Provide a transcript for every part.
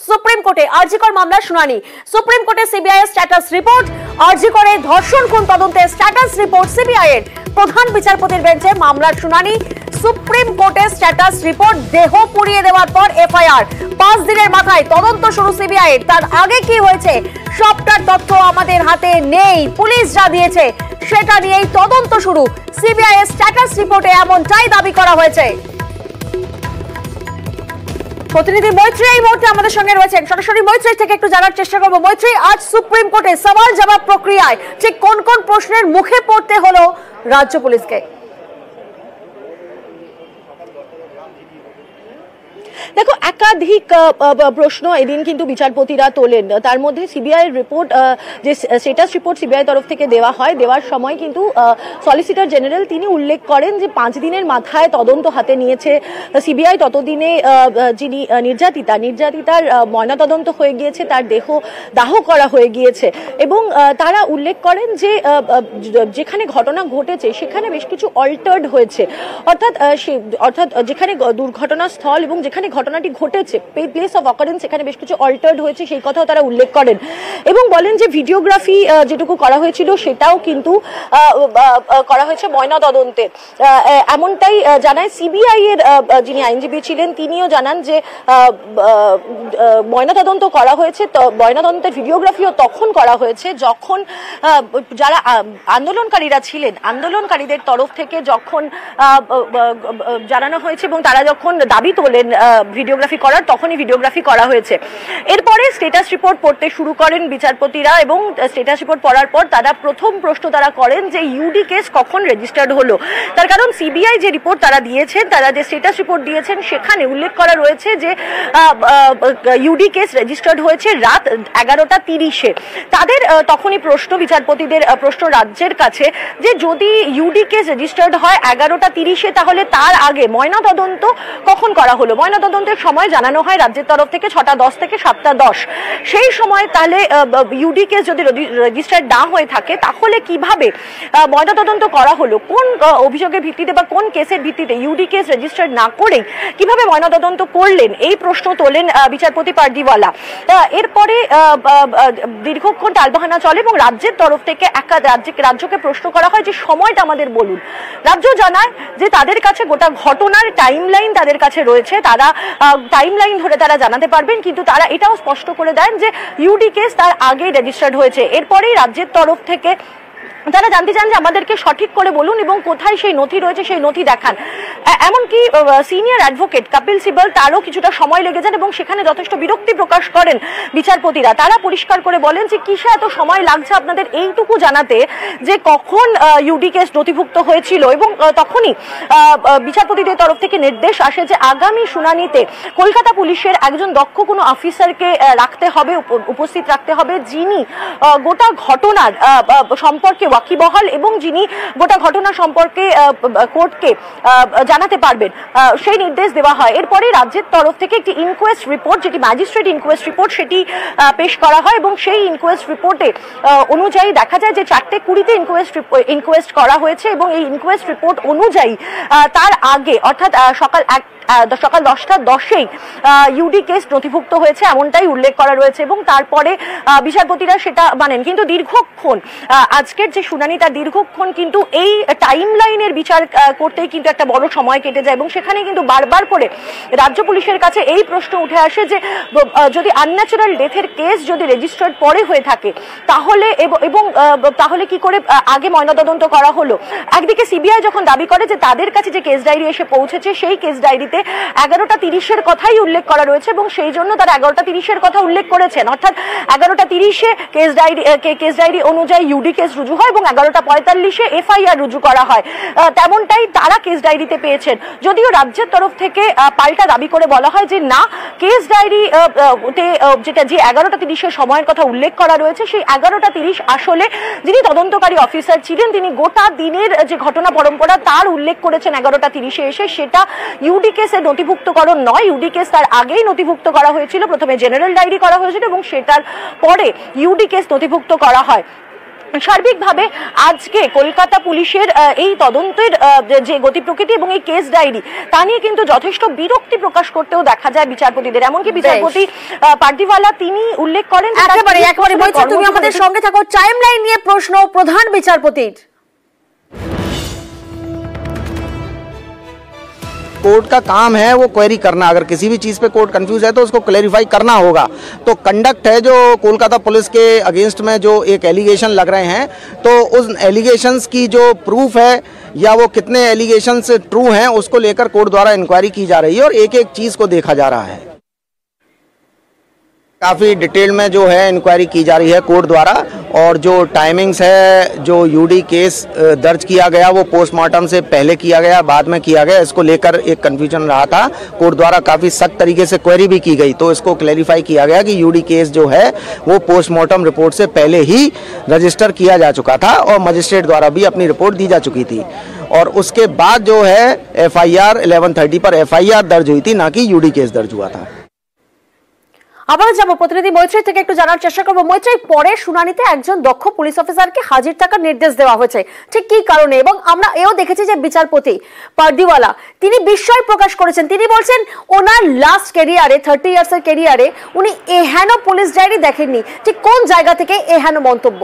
Supreme কোর্টে আরজিকর মামলার শুনানি। সুপ্রিম কোর্টে সিবিআই এর স্ট্যাটাস রিপোর্ট, আরজিকরে ধর্ষণ খুন তদন্তের স্ট্যাটাস রিপোর্ট সিবিআই এর। প্রধান বিচারপতির বেঞ্চে মামলার শুনানি। সুপ্রিম কোর্টে স্ট্যাটাস রিপোর্ট, দেহ পুড়িয়ে দেওয়ার পর এফআইআর, 5 দিনের মাথায় তদন্ত শুরু সিবিআই এর। তার আগে কি হয়েছে সবটার তথ্য আমাদের হাতে নেই, পুলিশ যা দিয়েছে সেটা নিয়েই তদন্ত শুরু। সিবিআই এর স্ট্যাটাস রিপোর্টে এমনটাই দাবি করা হয়েছে। প্রতিনিধি মৈত্রী এই মুহূর্তে আমাদের সঙ্গে রয়েছেন, সরাসরি মৈত্রী থেকে একটু জানার চেষ্টা করবো। মৈত্রী, আজ সুপ্রিম কোর্টে সওয়াল জবাব প্রক্রিয়ায় ঠিক কোন কোন প্রশ্নের মুখে পড়তে হলো রাজ্য পুলিশকে? দেখো, একাধিক প্রশ্ন এদিন কিন্তু বিচারপতিরা তোলেন। তার মধ্যে সিবিআই এর রিপোর্ট, যে স্ট্যাটাস রিপোর্ট সিবিআই তরফ থেকে দেওয়ার সময় কিন্তু সলিসিটর জেনারেল তিনি উল্লেখ করেন যে 5 দিনের মাথায় তদন্ত হাতে নিয়েছে সিবিআই। ততদিনে যিনি নির্যাতিতার ময়নাতদন্ত হয়ে গিয়েছে, তার দেহ দাহ করা হয়ে গিয়েছে। এবং তারা উল্লেখ করেন যে যেখানে ঘটনা ঘটেছে সেখানে বেশ কিছু অল্টার্ড হয়েছে, অর্থাৎ যেখানে দুর্ঘটনাস্থল এবং যেখানে ঘটনাটি ঘটেছে, প্লেস অফ অকারেন্স, সেখানে বেশ কিছু অল্টার্ড হয়েছে, সেই কথাও তারা উল্লেখ করেন। এবং বলেন যে ভিডিওগ্রাফি যেটুকু করা হয়েছিল সেটাও কিন্তু করা হয়েছে ময়নাতদন্তে, এমনটাই জানায় সিবিআই এর যিনি আইনজীবী ছিলেন। তিনিও জানান যে ময়নাতদন্ত করা হয়েছে, ময়নাতদন্তের ভিডিওগ্রাফিও তখন করা হয়েছে যখন যারা আন্দোলনকারীরা ছিলেন, আন্দোলনকারীদের তরফ থেকে যখন জানানো হয়েছে এবং তারা যখন দাবি তোলেন ভিডিওগ্রাফি করার, তখনই ভিডিওগ্রাফি করা হয়েছে। এরপরে স্ট্যাটাস রিপোর্ট পড়তে শুরু করেন বিচারপতিরা এবং স্ট্যাটাস রিপোর্ট পড়ার পর তারা প্রথম প্রশ্ন করেন যে ইউডি কেস কখন রেজিস্টার্ড হলো। তার কারণ সিবিআই যে রিপোর্ট তারা দিয়েছেন, তারা যে স্ট্যাটাস রিপোর্ট দিয়েছেন সেখানে উল্লেখ করা রয়েছে যে ইউডি কেস রেজিস্টার্ড হয়েছে রাত 11টা 30-এ। তাদের তখনই প্রশ্ন, বিচারপতিদের প্রশ্ন রাজ্যের কাছে, যে যদি ইউডি কেস রেজিস্টার্ড হয় 11টা 30-এ, তাহলে তার আগে ময়নাতদন্ত কখন করা হলো? ময়নাতদন্তের সময় জানানো হয় রাজ্যের তরফ থেকে 6টা 10 থেকে 7টা 10। সেই সময় তাহলে ইউডি কেস যদি রেজিস্টার্ড না হয়ে থাকে তাহলে কিভাবে ময়নাতদন্ত করা হলো? কোন অভিযোগের ভিত্তিতে বা কোন কেসের ভিত্তিতে ইউডি কেস রেজিস্টার্ড না করেই কিভাবে ময়নাতদন্ত করলেন? এই প্রশ্ন তোলেন বিচারপতি পারদিওয়ালা। এরপরে দীর্ঘক্ষণ টালবাহানা চলে এবং রাজ্যের তরফ থেকে রাজ্যকে প্রশ্ন করা হয় যে সময়টা আমাদের বলুন। রাজ্য জানায় যে তাদের কাছে গোটা ঘটনার টাইমলাইন তাদের কাছে রয়েছে, তারা টাইমলাইন ধরে তারা জানাতে পারবেন, কিন্তু তারা এটাও স্পষ্ট করে দেন যে ইউডি কেস তার আগেই রেজিস্টার্ড হয়েছে। এরপরেই রাজ্যের তরফ থেকে তারা জানতে চান যে আমাদেরকে সঠিক করে বলুন এবং কোথায় সেই নথি রয়েছে সেই নথি দেখান। এমনকি সিনিয়র অ্যাডভোকেট কপিল সিবাল, তারও কিছুটা সময় লেগে যান এবং সেখানে যথেষ্ট বিরক্তি প্রকাশ করেন বিচারপতিরা। তারা পরিষ্কার করে বলেন যে কিসে এত সময় লাগছে আপনাদের এইটুকু জানাতে যে কখন ইউডি কেস নথিভুক্ত হয়েছিল। এবং তখনই বিচারপতিদের তরফ থেকে নির্দেশ আসে যে আগামী শুনানিতে কলকাতা পুলিশের একজন দক্ষ কোনো অফিসারকে রাখতে হবে, উপস্থিত রাখতে হবে, যিনি গোটা ঘটনার সম্পর্কে ওয়াকিবহাল এবং যিনি গোটা ঘটনা সম্পর্কে কোর্টকে জানাতে পারবেন, সেই নির্দেশ দেওয়া হয়। এরপরে রাজ্যের তরফ থেকে একটি ইনকোয়েস্ট রিপোর্ট, যেটি ম্যাজিস্ট্রেট ইনকোয়েস্ট রিপোর্ট, সেটি পেশ করা হয় এবং সেই ইনকোয়েস্ট রিপোর্টে অনুযায়ী দেখা যায় যে 4:20-তে ইনকোয়েস্ট করা হয়েছে এবং এই ইনকোয়েস্ট রিপোর্ট অনুযায়ী তার আগে অর্থাৎ সকাল 10টা 10-এই ইউডি কেস নথিভুক্ত হয়েছে, এমনটাই উল্লেখ করা রয়েছে। এবং তারপরে বিচারপতিরা সেটা মানেন, কিন্তু দীর্ঘক্ষণ আজকের যে শুনানি তার দীর্ঘক্ষণ কিন্তু এই টাইম লাইনের বিচার করতেই কিন্তু একটা বড় সময় কেটে যায় এবং সেখানে কিন্তু বারবার করে রাজ্য পুলিশের কাছে এই প্রশ্ন উঠে আসে যে যদি আনন্যাচারাল ডেথের কেস যদি রেজিস্টার্ড পরে হয়ে থাকে তাহলে এবং তাহলে কি করে আগে ময়নাতদন্ত করা হলো? একদিকে সিবিআই যখন দাবি করে যে তাদের কাছে যে কেস ডায়েরি এসে পৌঁছেছে সেই কেস ডায়েরিতে 11টা 30-এর কথাই উল্লেখ করা রয়েছে এবং সেই জন্য তারা 11টা 30-এর কথা উল্লেখ করেছেন, অর্থাৎ 11টা 30-এ কেস ডায়েরি অনুযায়ী ইউডি কেস রুজু হয় এবং 11টা 45-এ এফআইআর রুজু করা হয়। তেমনটাই তারা কেস ডায়েরিতে পেয়েছেন। যদিও রাজ্যের তরফ থেকে পাল্টা দাবি করে বলা হয় যে না, কেস ডায়েরিতে যেটা যে 11টা 30-এর সময়ের কথা উল্লেখ করা রয়েছে সেই 11টা 30 আসলে যিনি তদন্তকারী অফিসার ছিলেন তিনি গোটা দিনের যে ঘটনা পরম্পরা তার উল্লেখ করেছেন 11টা 30-এ এসে, সেটা ইউডি কেসের নথিভুক্তকরণ নয়। ইউডি কেস তার আগেই নথিভুক্ত করা হয়েছিল, প্রথমে জেনারেল ডায়েরি করা হয়েছিল এবং সেটার পরে ইউডি কেস নথিভুক্ত করা হয়। সার্বিকভাবে আজকে কলকাতা পুলিশের এই তদন্তের যে গতি প্রকৃতি এবং এই কেস ডায়েরি তা নিয়ে কিন্তু যথেষ্ট বিরক্তি প্রকাশ করতেও দেখা যায় বিচারপতিদের। এমনকি বিচারপতি পার্দিওয়ালা তিনি উল্লেখ করেন একেবারে তুমি আমাদের সঙ্গে থাকো। টাইমলাইন নিয়ে প্রশ্ন প্রধান বিচারপতির। कोर्ट का काम है वो क्वेरी करना। अगर किसी भी चीज़ पे कोर्ट कंफ्यूज है तो उसको क्लैरिफाई करना होगा। तो कंडक्ट है जो कोलकाता पुलिस के अगेंस्ट में जो एक एलिगेशन लग रहे हैं, तो उस एलिगेशंस की जो प्रूफ है या वो कितने एलिगेशंस ट्रू हैं उसको लेकर कोर्ट द्वारा इंक्वायरी की जा रही है और एक एक चीज़ को देखा जा रहा है। काफ़ी डिटेल में जो है इंक्वायरी की जा रही है कोर्ट द्वारा, और जो टाइमिंग्स है, जो यूडी केस दर्ज किया गया वो पोस्टमार्टम से पहले किया गया, बाद में किया गया, इसको लेकर एक कन्फ्यूजन रहा था। कोर्ट द्वारा काफ़ी सख्त तरीके से क्वेरी भी की गई, तो इसको क्लैरिफाई किया गया कि यूडी केस जो है वो पोस्टमार्टम रिपोर्ट से पहले ही रजिस्टर किया जा चुका था और मजिस्ट्रेट द्वारा भी अपनी रिपोर्ट दी जा चुकी थी। और उसके बाद जो है FIR 1130 पर FIR दर्ज हुई थी, ना कि यूडी केस दर्ज हुआ था। আবার যাব প্রতিনিধি মৈত্রী থেকে একটু জানার চেষ্টা করব। মৈত্রী, পরে শুনানিতে একজন দক্ষ পুলিশ অফিসারকে হাজির থাকার নির্দেশ দেওয়া হয়েছে, ঠিক কি কারণে? এবং আমরা এও দেখেছি যে বিচারপতি পার্দিওয়ালা তিনি বিস্ময় প্রকাশ করেছেন। তিনি বলছেন ওনার লাস্ট ক্যারিয়ারে 30 ইয়ার্সের ক্যারিয়ারে উনি এহেন পুলিশ ডায়েরি দেখেননি। ঠিক কোন জায়গা থেকে এহেন মন্তব্য?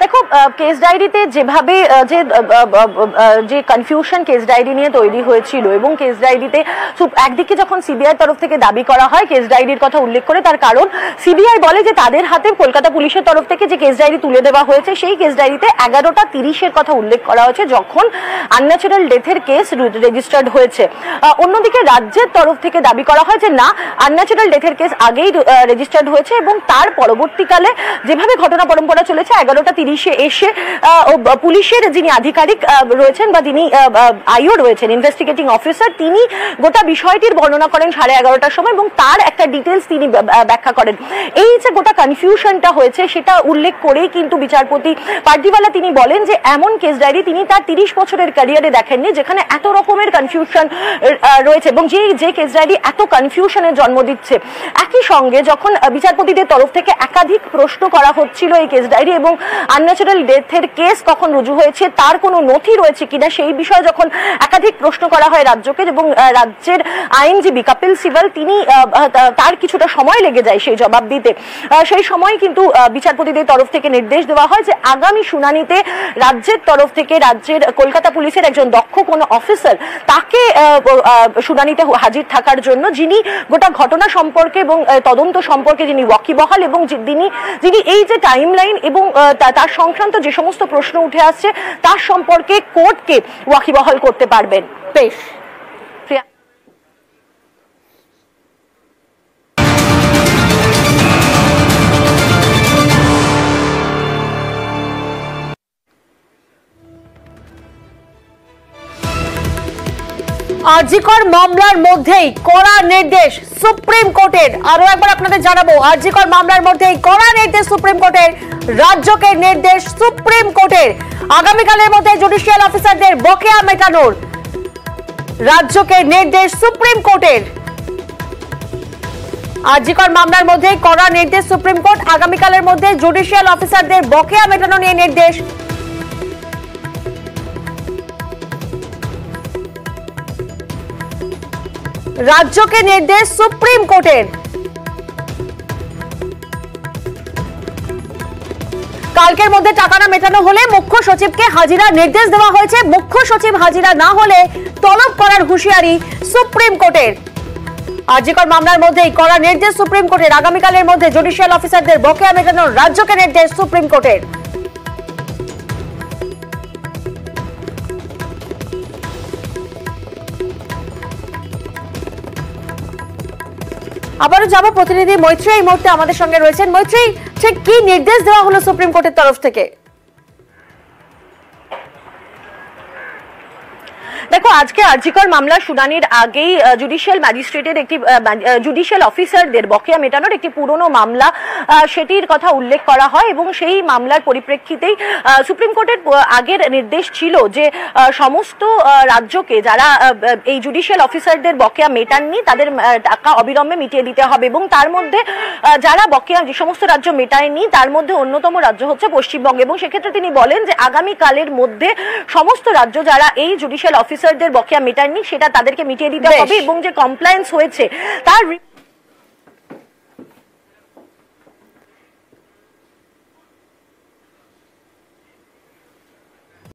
দেখো, কেস ডায়েরিতে যেভাবে যে কনফিউশন কেস ডায়েরি নিয়ে তৈরি হয়েছিল, এবং কেস ডায়েরিতে একদিকে যখন সিবিআই তরফ থেকে দাবি করা হয় কেস ডায়েরির কথা উল্লেখ করে, তার কারণ সিবিআই বলে যে তাদের হাতে কলকাতা পুলিশের তরফ থেকে যে কেস ডায়েরি তুলে দেওয়া হয়েছে সেই কেস ডায়েরিতে 11:30 কথা উল্লেখ করা হয়েছে যখন আনন্যাচারাল ডেথের কেস রেজিস্টার্ড হয়েছে। অন্যদিকে রাজ্যের তরফ থেকে দাবি করা হয় যে না, আনন্যাচারাল ডেথের কেস আগেই রেজিস্টার্ড হয়েছে এবং তার পরবর্তীকালে যেভাবে ঘটনা পরম্পরা চলেছে 11:30 এসে পুলিশের যিনি আধিকারিক রয়েছেন বা যিনি আইও রয়েছেন ইনভেস্টিগেটিং অফিসার, তিনি গোটা বিষয়টির বর্ণনা করেন 11:30টার সময় এবং তার একটা ডিটেলস তিনি ব্যাখ্যা করেন। এই যে গোটা কনফিউশনটা হয়েছে সেটা উল্লেখ করেই কিন্তু বিচারপতি পার্দিওয়ালা তিনি বলেন যে এমন কেস ডায়েরি তিনি তার 30 বছরের ক্যারিয়ারে দেখেননি যেখানে এত রকমের কনফিউশন রয়েছে এবং যে কেস ডায়েরি এত কনফিউশনের জন্ম দিচ্ছে। একই সঙ্গে যখন বিচারপতিদের তরফ থেকে একাধিক প্রশ্ন করা হচ্ছিল এই কেস ডায়েরি এবং আনন্যাচারাল ডেথের কেস কখন রুজু হয়েছে তার কোনো নথি রয়েছে কিনা সেই বিষয়ে যখন একাধিক প্রশ্ন করা হয় রাজ্যকে, এবং রাজ্যের আইনজীবী কপিল সিবাল তিনি তার কিছুটা সময় লেগে যায় সেই জবাব দিতে, সেই সময় কিন্তু বিচারপতিদের তরফ থেকে নির্দেশ দেওয়া হয় যে আগামী শুনানিতে রাজ্যের তরফ থেকে রাজ্যের কলকাতা পুলিশের একজন দক্ষ কোনো অফিসার তাকে শুনানিতে হাজির থাকার জন্য, যিনি গোটা ঘটনা সম্পর্কে এবং তদন্ত সম্পর্কে যিনি ওয়াকিবহাল এবং যিনি এই যে টাইমলাইন এবং তার সংক্রান্ত যে সমস্ত প্রশ্ন উঠে আসছে তার সম্পর্কে কোর্টকে ওয়াকিবহাল করতে পারবেন। বেশ, আরজিকর মামলার মধ্যেই কড়া নির্দেশ সুপ্রিম কোর্টের। আরো একবার আপনাদের জানাবো, আরজিকর মামলার মধ্যেই কড়া নির্দেশ সুপ্রিম কোর্টের, রাজ্যকে নির্দেশ সুপ্রিম কোর্টের। আগামীকালের মধ্যে জুডিশিয়াল অফিসারদের বকেয়া মেটানোর রাজ্যকে নির্দেশ সুপ্রিম কোর্টের। আরজিকর মামলার মধ্যে কড়া নির্দেশ সুপ্রিম কোর্ট, আগামীকালের মধ্যে জুডিশিয়াল অফিসারদের বকেয়া মেটানো নিয়ে নির্দেশ। রাজ্যকে নির্দেশ সুপ্রিম কোর্টের। কালকের মধ্যে টাকা না মেটানো হলে মুখ্য সচিবকে হাজিরা নির্দেশ দেওয়া হয়েছে। মুখ্য সচিব হাজিরা না হলে তলব করার হুঁশিয়ারি সুপ্রিম কোর্টের। আরজিকর মামলার মধ্যেই কড়া নির্দেশ সুপ্রিম কোর্টের, আগামীকালের মধ্যে জুডিশিয়াল অফিসারদের বকেয়া মেটানোর রাজ্যকে নির্দেশ সুপ্রিম কোর্টের। আবারও যাব প্রতিনিধি মৈত্রী এই মুহূর্তে আমাদের সঙ্গে রয়েছেন। মৈত্রী, ঠিক কি নির্দেশ দেওয়া হলো সুপ্রিম কোর্টের তরফ থেকে? দেখো, আজকে আরজিকর মামলার শুনানির আগেই জুডিশিয়াল ম্যাজিস্ট্রেটের একটি জুডিশিয়াল অফিসারদের বকেয়া মেটানোর একটি পুরনো মামলা, সেটির কথা উল্লেখ করা হয় এবং সেই মামলার পরিপ্রেক্ষিতেই সুপ্রিম কোর্টের আগের নির্দেশ ছিল যে সমস্ত রাজ্যকে যারা এই জুডিশিয়াল অফিসারদের বকেয়া মেটাননি তাদের টাকা অবিলম্বে মিটিয়ে দিতে হবে এবং তার মধ্যে যারা বকেয়া যে সমস্ত রাজ্য মেটায়নি তার মধ্যে অন্যতম রাজ্য হচ্ছে পশ্চিমবঙ্গ। এবং সেক্ষেত্রে তিনি বলেন যে আগামীকালের মধ্যে সমস্ত রাজ্য যারা এই জুডিশিয়াল অফিসারদের বকেয়া মেটাননি সেটা তাদেরকে মিটিয়ে দিতে হবে এবং যে কমপ্লায়েন্স হয়েছে তার